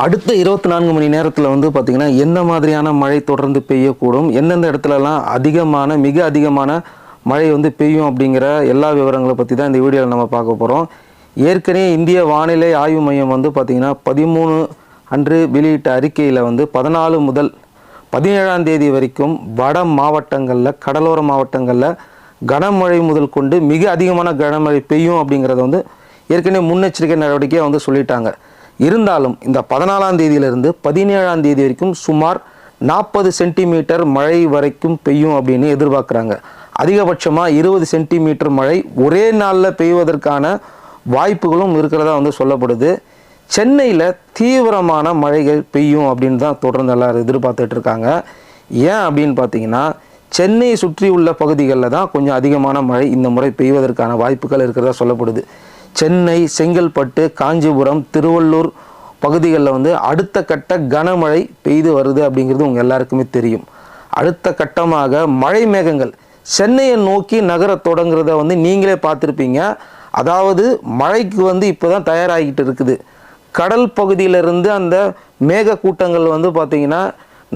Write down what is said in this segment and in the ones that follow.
அடுத்த 24 மணி நேரத்தில் வந்து பார்த்திங்கன்னா என்ன மாதிரியான மழை தொடர்ந்து பெய்யக்கூடும், எந்தெந்த இடத்துலலாம் மிக அதிகமான மழை வந்து பெய்யும் அப்படிங்கிற எல்லா விவரங்களை பற்றி தான் இந்த வீடியோவில் நம்ம பார்க்க போகிறோம். ஏற்கனவே இந்திய வானிலை ஆய்வு மையம் வந்து பார்த்திங்கன்னா 13 அன்று வெளியிட்ட அறிக்கையில் வந்து 14 முதல் 17ஆம் தேதி வரைக்கும் வட மாவட்டங்களில், கடலோர மாவட்டங்களில் கனமழை முதல் கொண்டு மிக அதிகமான கனமழை பெய்யும் அப்படிங்கிறத வந்து ஏற்கனவே முன்னெச்சரிக்கை நடவடிக்கையாக வந்து சொல்லிட்டாங்க. இருந்தாலும் இந்த 14ஆம் தேதியிலிருந்து 17ஆம் தேதி வரைக்கும் சுமார் 40 சென்டிமீட்டர் மழை வரைக்கும் பெய்யும் அப்படின்னு எதிர்பார்க்குறாங்க. அதிகபட்சமாக 20 சென்டிமீட்டர் மழை ஒரே நாளில் பெய்வதற்கான வாய்ப்புகளும் இருக்கிறதா வந்து சொல்லப்படுது. சென்னையில் தீவிரமான மழைகள் பெய்யும் அப்படின்னு தான் தொடர்ந்து எல்லாரும் எதிர்பார்த்துட்டு இருக்காங்க. ஏன் அப்படின்னு பார்த்தீங்கன்னா, சென்னையை சுற்றி உள்ள பகுதிகளில் தான் கொஞ்சம் அதிகமான மழை இந்த முறை பெய்வதற்கான வாய்ப்புகள் இருக்கிறதா சொல்லப்படுது. சென்னை, செங்கல்பட்டு, காஞ்சிபுரம், திருவள்ளூர் பகுதிகளில் வந்து அடுத்த கட்ட கனமழை பெய்து வருது அப்படிங்கிறது உங்கள் எல்லாருக்குமே தெரியும். அடுத்த கட்டமாக மழை மேகங்கள் சென்னையை நோக்கி நகர தொடங்குறத வந்து நீங்களே பார்த்துருப்பீங்க. அதாவது மழைக்கு வந்து இப்போ தான் தயாராகிட்டு இருக்குது. கடல் பகுதியிலிருந்து அந்த மேக கூட்டங்கள் வந்து பார்த்திங்கன்னா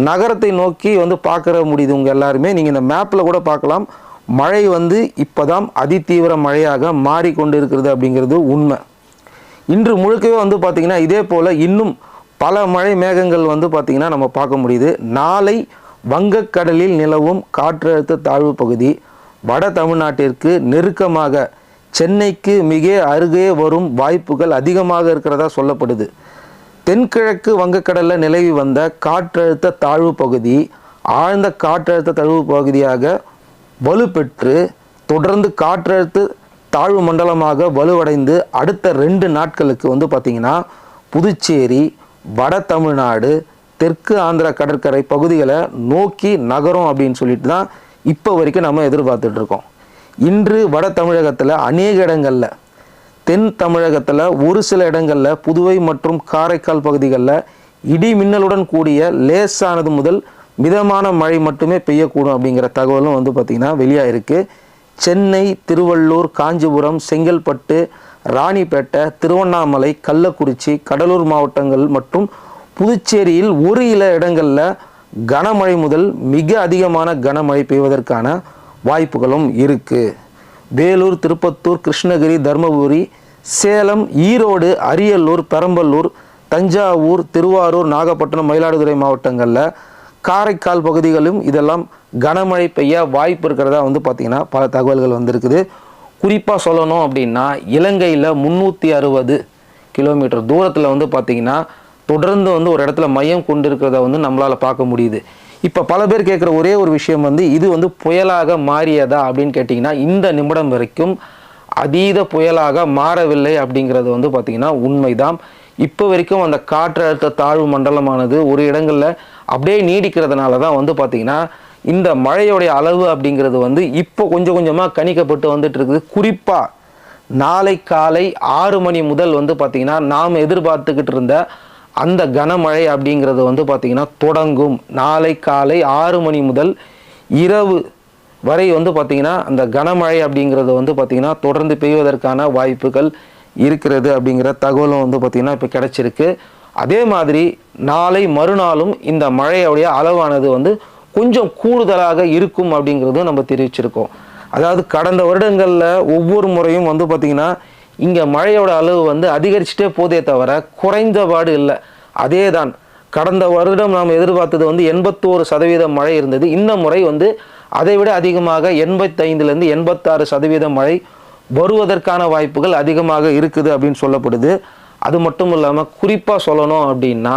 நகரத்தை நோக்கி வந்து பார்க்குற முடியுது உங்கள் எல்லாருமே. நீங்கள் இந்த மேப்பில் கூட பார்க்கலாம். மழை வந்து இப்போ தான் அதிதீவிர மழையாக மாறிக்கொண்டு இருக்கிறது அப்படிங்கிறது உண்மை. இன்று முழுக்கவே வந்து பார்த்திங்கன்னா இதே போல் இன்னும் பல மழை மேகங்கள் வந்து பார்த்திங்கன்னா நம்ம பார்க்க முடியுது. நாளை வங்கக்கடலில் நிலவும் காற்றழுத்த தாழ்வு பகுதி வட தமிழ்நாட்டிற்கு நெருக்கமாக சென்னைக்கு மிக அருகே வரும் வாய்ப்புகள் அதிகமாக இருக்கிறதா சொல்லப்படுது. தென்கிழக்கு வங்கக்கடலில் நிலவி வந்த காற்றழுத்த தாழ்வு பகுதி ஆழ்ந்த காற்றழுத்த தாழ்வு பகுதியாக வலுப்பெற்று தொடர்ந்து காற்றழுத்த தாழ்வு மண்டலமாக வலுவடைந்து அடுத்த 2 நாட்களுக்கு வந்து பார்த்திங்கன்னா புதுச்சேரி, வட தமிழ்நாடு, தெற்கு ஆந்திரா கடற்கரை பகுதிகளை நோக்கி நகரும் அப்படின்னு சொல்லிட்டு தான் இப்போ வரைக்கும் நம்ம எதிர்பார்த்துட்ருக்கோம். இன்று வட தமிழகத்தில் அநேக இடங்களில், தென் தமிழகத்தில் ஒரு சில இடங்களில், புதுவை மற்றும் காரைக்கால் பகுதிகளில் இடி மின்னலுடன் கூடிய லேசானது முதல் மிதமான மழை மட்டுமே பெய்யக்கூடும் அப்படிங்கிற தகவலும் வந்து பார்த்திங்கன்னா வெளியாகிருக்கு. சென்னை, திருவள்ளூர், காஞ்சிபுரம், செங்கல்பட்டு, ராணிப்பேட்டை, திருவண்ணாமலை, கள்ளக்குறிச்சி, கடலூர் மாவட்டங்கள் மற்றும் புதுச்சேரியில் ஒரு சில இடங்களில் கனமழை முதல் மிக அதிகமான கனமழை பெய்வதற்கான வாய்ப்புகளும் இருக்குது. வேலூர், திருப்பத்தூர், கிருஷ்ணகிரி, தருமபுரி, சேலம், ஈரோடு, அரியலூர், பெரம்பலூர், தஞ்சாவூர், திருவாரூர், நாகப்பட்டினம், மயிலாடுதுறை மாவட்டங்களில், காரைக்கால் பகுதிகளும் இதெல்லாம் கனமழை பெய்ய வாய்ப்பு இருக்கிறதா வந்து பார்த்திங்கன்னா பல தகவல்கள் வந்திருக்குது. குறிப்பாக சொல்லணும் அப்படின்னா, இலங்கையில் 360 கிலோமீட்டர் தூரத்தில் வந்து பார்த்திங்கன்னா தொடர்ந்து வந்து ஒரு இடத்துல மையம் கொண்டு இருக்கிறத வந்து நம்மளால் பார்க்க முடியுது. இப்போ பல பேர் கேட்குற ஒரே ஒரு விஷயம் வந்து, இது வந்து புயலாக மாறியதா அப்படின்னு கேட்டிங்கன்னா, இந்த நிமிடம் வரைக்கும் அதீத புயலாக மாறவில்லை அப்படிங்கிறது வந்து பார்த்திங்கன்னா உண்மைதான். இப்போ வரைக்கும் அந்த காற்றழுத்த தாழ்வு மண்டலமானது ஒரு இடங்களில் அப்படியே நீடிக்கிறதுனால தான் வந்து பார்த்திங்கன்னா இந்த மழையோடைய அளவு அப்படிங்கிறது வந்து இப்போ கொஞ்சம் கொஞ்சமாக கணிக்கப்பட்டு வந்துட்டு இருக்குது. குறிப்பாக நாளை காலை 6 மணி முதல் வந்து பார்த்திங்கன்னா நாம் எதிர்பார்த்துக்கிட்டு இருந்த அந்த கனமழை அப்படிங்கிறது வந்து பார்த்திங்கன்னா தொடங்கும். நாளை காலை 6 மணி முதல் இரவு வரை வந்து பார்த்திங்கன்னா அந்த கனமழை அப்படிங்கிறது வந்து பார்த்திங்கன்னா தொடர்ந்து பெய்வதற்கான வாய்ப்புகள் இருக்கிறது அப்படிங்கிற தகவலும் வந்து பார்த்திங்கன்னா இப்போ கிடச்சிருக்கு. அதே மாதிரி நாளை மறுநாளும் இந்த மழையோடைய அளவானது வந்து கொஞ்சம் கூடுதலாக இருக்கும் அப்படிங்கிறதும் நம்ம தெரிவிச்சிருக்கோம். அதாவது கடந்த வருடங்களில் ஒவ்வொரு முறையும் வந்து பார்த்திங்கன்னா இங்கே மழையோட அளவு வந்து அதிகரிச்சுட்டே போதே தவிர குறைந்தபாடு இல்லை. அதே தான் கடந்த வருடம் நாம் எதிர்பார்த்தது வந்து 81% மழை இருந்தது. இந்த முறை வந்து அதை விட அதிகமாக 85லேருந்து 86% மழை வருவதற்கான வாய்ப்புகள் அதிகமாக இருக்குது அப்படின்னு சொல்லப்படுது. அது மட்டும் இல்லாமல் குறிப்பாக சொல்லணும் அப்படின்னா,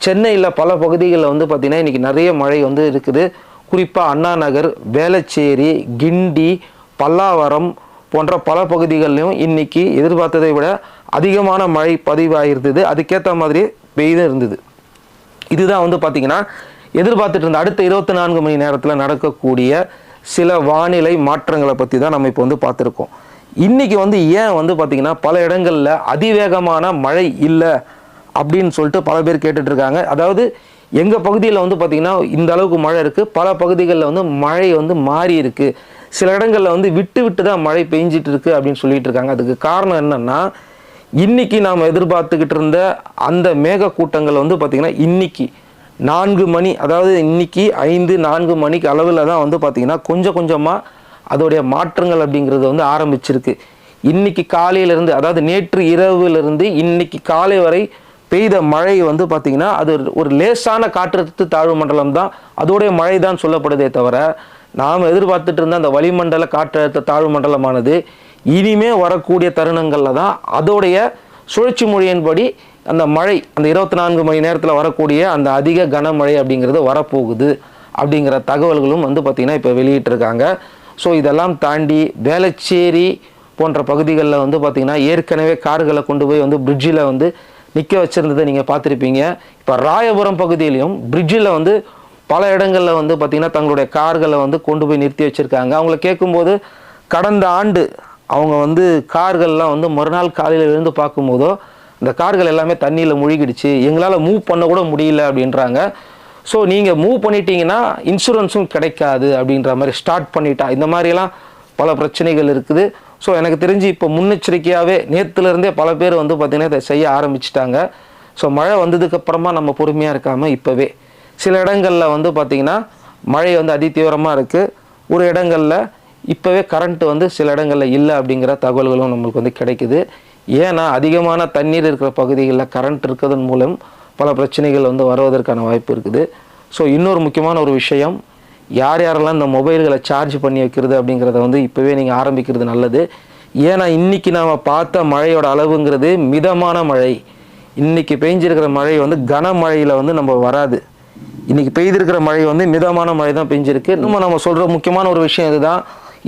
சென்னையில் பல பகுதிகளில் வந்து பார்த்திங்கன்னா இன்றைக்கி நிறைய மழை வந்து இருக்குது. குறிப்பாக அண்ணா நகர், வேளச்சேரி, கிண்டி, பல்லாவரம் போன்ற பல பகுதிகளிலும் இன்றைக்கி எதிர்பார்த்ததை விட அதிகமான மழை பதிவாகிருந்தது. அதுக்கேற்ற மாதிரி பெய்து இருந்தது. இதுதான் வந்து பார்த்திங்கன்னா எதிர்பார்த்துட்டு இருந்த அடுத்த 24 மணி நேரத்தில் நடக்கக்கூடிய சில வானிலை மாற்றங்களை பற்றி தான் நம்ம இப்போ வந்து பார்த்துருக்கோம். இன்றைக்கி வந்து ஏன் வந்து பார்த்திங்கன்னா பல இடங்களில் அதிவேகமான மழை இல்லை அப்படின்னு சொல்லிட்டு பல பேர் கேட்டுட்ருக்காங்க. அதாவது எங்கள் பகுதியில் வந்து பார்த்திங்கன்னா இந்த அளவுக்கு மழை இருக்குது, பல பகுதிகளில் வந்து மழை வந்து மாறி இருக்குது, சில இடங்களில் வந்து விட்டு விட்டு தான் மழை பெஞ்சிட்டு இருக்குது அப்படின்னு சொல்லிட்டு இருக்காங்க. அதுக்கு காரணம் என்னென்னா, இன்றைக்கி நாம் எதிர்பார்த்துக்கிட்டு இருந்த அந்த மேகக்கூட்டங்கள் வந்து பார்த்திங்கன்னா இன்றைக்கி 4 மணி, அதாவது இன்றைக்கி 5-4 மணிக்கு அளவில் தான் வந்து பார்த்திங்கன்னா கொஞ்சம் கொஞ்சமாக அதோடைய மாற்றங்கள் அப்படிங்கிறது வந்து ஆரம்பிச்சிருக்கு. இன்றைக்கி காலையிலேருந்து, அதாவது நேற்று இரவுலேருந்து இன்றைக்கி காலை வரை பெய்த மழை வந்து பார்த்திங்கன்னா அது ஒரு லேசான காற்றழுத்த தாழ்வு மண்டலம் தான், அதோடைய மழை தான் சொல்லப்படுதே தவிர நாம் எதிர்பார்த்துட்டு இருந்த அந்த வளிமண்டல காற்றழுத்த தாழ்வு மண்டலமானது இனிமே வரக்கூடிய தருணங்களில் தான் அதோடைய சுழற்சி மொழியின்படி அந்த மழை அந்த 24 மணி நேரத்தில் வரக்கூடிய அந்த அதிக கனமழை அப்படிங்கிறது வரப்போகுது அப்படிங்கிற தகவல்களும் வந்து பார்த்திங்கன்னா இப்போ வெளியிட்டிருக்காங்க. ஸோ இதெல்லாம் தாண்டி வேளச்சேரி போன்ற பகுதிகளில் வந்து பார்த்திங்கன்னா ஏற்கனவே கார்களை கொண்டு போய் வந்து பிரிட்ஜில் வந்து நிற்க வச்சுருந்ததை நீங்கள் பார்த்துருப்பீங்க. இப்போ ராயபுரம் பகுதியிலையும் பிரிட்ஜில் வந்து பல இடங்களில் வந்து பார்த்திங்கன்னா தங்களுடைய கார்களை வந்து கொண்டு போய் நிறுத்தி வச்சுருக்காங்க. அவங்கள கேட்கும்போது கடந்த ஆண்டு அவங்க வந்து கார்கள்லாம் வந்து மறுநாள் காலையில் எழுந்து பார்க்கும்போதோ இந்த கார்கள் எல்லாமே தண்ணியில் முழுகிடுச்சு, எங்களால் மூவ் பண்ண கூட முடியல அப்படின்றாங்க. ஸோ நீங்கள் மூவ் பண்ணிட்டீங்கன்னா இன்சூரன்ஸும் கிடைக்காது அப்படின்ற மாதிரி ஸ்டார்ட் பண்ணிட்டா இந்த மாதிரியெல்லாம் பல பிரச்சனைகள் இருக்குது. ஸோ எனக்கு தெரிஞ்சு இப்போ முன்னெச்சரிக்கையாகவே நேற்றுலேருந்தே பல பேர் வந்து பார்த்திங்கன்னா இதை செய்ய ஆரம்பிச்சிட்டாங்க. ஸோ மழை வந்ததுக்கப்புறமா நம்ம பொறுமையாக இருக்காமல் இப்போவே சில இடங்களில் வந்து பார்த்திங்கன்னா மழை வந்து அதிதீவிரமாக இருக்குது, ஒரு இடங்களில் இப்போவே கரண்ட்டு வந்து சில இடங்களில் இல்லை அப்படிங்கிற தகவல்களும் நம்மளுக்கு வந்து கிடைக்குது. ஏன்னா அதிகமான தண்ணீர் இருக்கிற பகுதிகளில் கரண்ட் இருக்கிறதன் மூலம் பல பிரச்சனைகள் வந்து வருவதற்கான வாய்ப்பு இருக்குது. ஸோ இன்னொரு முக்கியமான ஒரு விஷயம், யார் யாரெல்லாம் இந்த மொபைல்களை சார்ஜ் பண்ணி வைக்கிறது அப்படிங்கிறத வந்து இப்போவே நீங்கள் ஆரம்பிக்கிறது நல்லது. ஏன்னா இன்றைக்கி நாம் பார்த்த மழையோட அளவுங்கிறது மிதமான மழை. இன்றைக்கி பெஞ்சிருக்கிற மழை வந்து கனமழையில் வந்து நம்ம வராது. இன்றைக்கி பெய்திருக்கிற மழை வந்து மிதமான மழை தான் பெஞ்சிருக்கு. நம்ம சொல்கிற முக்கியமான ஒரு விஷயம் இதுதான்.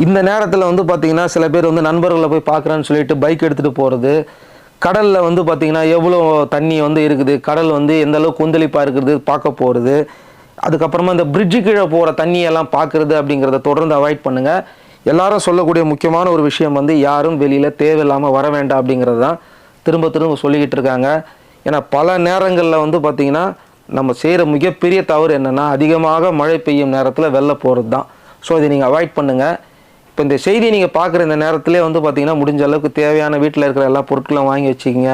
இந்த நேரத்தில் வந்து பார்த்திங்கன்னா சில பேர் வந்து நண்பர்களை போய் பார்க்குறான்னு சொல்லிட்டு பைக் எடுத்துகிட்டு போகிறது, கடலில் வந்து பார்த்திங்கன்னா எவ்வளோ தண்ணி வந்து இருக்குது, கடல் வந்து எந்த அளவுக்கு கொந்தளிப்பாக இருக்கிறது பார்க்க போகிறது, அதுக்கப்புறமா இந்த பிரிட்ஜு கீழே போகிற தண்ணியெல்லாம் பார்க்குறது அப்படிங்கிறத தொடர்ந்து அவாய்ட் பண்ணுங்கள். எல்லாரும் சொல்லக்கூடிய முக்கியமான ஒரு விஷயம் வந்து யாரும் வெளியில் தேவையில்லாமல் வர வேண்டாம் அப்படிங்கிறது தான் திரும்ப திரும்ப சொல்லிக்கிட்டு இருக்காங்க. ஏன்னா பல நேரங்களில் வந்து பார்த்திங்கன்னா நம்ம செய்கிற மிகப்பெரிய தவறு என்னென்னா அதிகமாக மழை பெய்யும் நேரத்தில் வெளில போகிறது தான். ஸோ இதை நீங்கள் அவாய்ட் பண்ணுங்கள். இப்போ இந்த செய்தியை நீங்கள் பார்க்குற இந்த நேரத்திலே வந்து பார்த்திங்கன்னா முடிஞ்ச அளவுக்கு தேவையான வீட்டில் இருக்கிற எல்லா பொருட்களும் வாங்கி வச்சுக்கிங்க.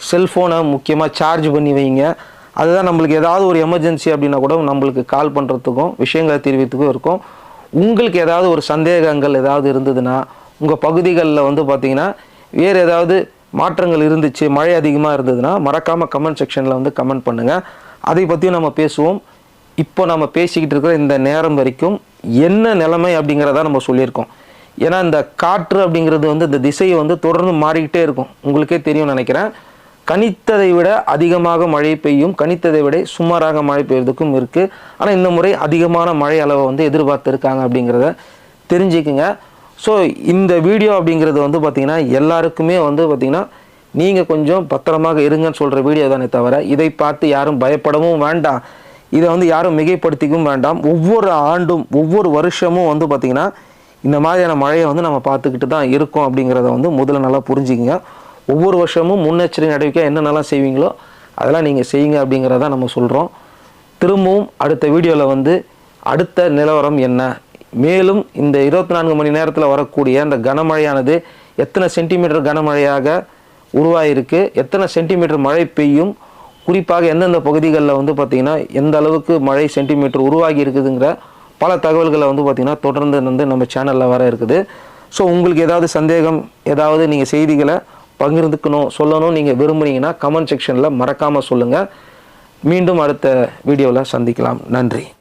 செல்ஃபோனை முக்கியமாக சார்ஜ் பண்ணி வைங்க. அதுதான் நம்மளுக்கு ஏதாவது ஒரு எமர்ஜென்சி அப்படின்னா கூட நம்மளுக்கு கால் பண்ணுறதுக்கும் விஷயங்களை தெரிவித்துக்கும் இருக்கும். உங்களுக்கு ஏதாவது ஒரு சந்தேகங்கள் ஏதாவது இருந்ததுன்னா உங்கள் பகுதிகளில் வந்து பார்த்திங்கன்னா வேறு ஏதாவது மாற்றங்கள் இருந்துச்சு, மழை அதிகமாக இருந்ததுன்னா மறக்காமல் கமெண்ட் செக்ஷனில் வந்து கமெண்ட் பண்ணுங்கள். அதை பற்றியும் நம்ம பேசுவோம். இப்போ நம்ம பேசிக்கிட்டு இருக்கிற இந்த நேரம் வரைக்கும் என்ன நிலைமை அப்படிங்கிறத நம்ம சொல்லியிருக்கோம். ஏன்னா இந்த காற்று அப்படிங்கிறது வந்து இந்த திசையை வந்து தொடர்ந்து மாறிக்கிட்டே இருக்கும். உங்களுக்கே தெரியும் நினைக்கிறேன். கணித்ததை விட அதிகமாக மழை பெய்யும், கணித்ததை விட சுமாராக மழை பெய்யறதுக்கும் இருக்குது. ஆனால் இந்த முறை அதிகமான மழை அளவை வந்து எதிர்பார்த்துருக்காங்க அப்படிங்கிறத தெரிஞ்சுக்குங்க. ஸோ இந்த வீடியோ அப்படிங்கிறது வந்து பார்த்திங்கன்னா எல்லாருக்குமே வந்து பார்த்திங்கன்னா நீங்கள் கொஞ்சம் பத்திரமாக இருங்கன்னு சொல்கிற வீடியோ தானே தவிர இதை பார்த்து யாரும் பயப்படவும் வேண்டாம், இதை வந்து யாரும் மிகைப்படுத்திக்கவும் வேண்டாம். ஒவ்வொரு ஆண்டும் ஒவ்வொரு வருஷமும் வந்து பார்த்திங்கன்னா இந்த மாதிரியான மழையை வந்து நம்ம பார்த்துக்கிட்டு தான் இருக்கோம் அப்படிங்கிறத வந்து முதல்ல நல்லா புரிஞ்சுக்கிங்க. ஒவ்வொரு வருஷமும் முன்னெச்சரிக்கை நடவடிக்கை என்னென்னலாம் செய்வீங்களோ அதெல்லாம் நீங்கள் செய்யுங்க அப்படிங்கிறத நம்ம சொல்கிறோம். திரும்பவும் அடுத்த வீடியோவில் வந்து அடுத்த நிலவரம் என்ன, மேலும் இந்த 24 மணி நேரத்தில் வரக்கூடிய அந்த கனமழையானது எத்தனை சென்டிமீட்டர் கனமழையாக உருவாகிருக்கு, எத்தனை சென்டிமீட்டர் மழை பெய்யும், குறிப்பாக எந்தெந்த பகுதிகளில் வந்து பார்த்திங்கன்னா எந்த அளவுக்கு மழை சென்டிமீட்டர் உருவாகி இருக்குதுங்கிற பல தகவல்களை வந்து பார்த்திங்கன்னா தொடர்ந்து வந்து நம்ம சேனலில் வர இருக்குது. ஸோ உங்களுக்கு ஏதாவது சந்தேகம், ஏதாவது நீங்கள் செய்திகளை பகிர்ந்துக்கணும் சொல்லணும் நீங்கள் விரும்புனீங்கன்னா கமெண்ட் செக்ஷனில் மறக்காமல் சொல்லுங்கள். மீண்டும் அடுத்த வீடியோவில் சந்திக்கலாம். நன்றி.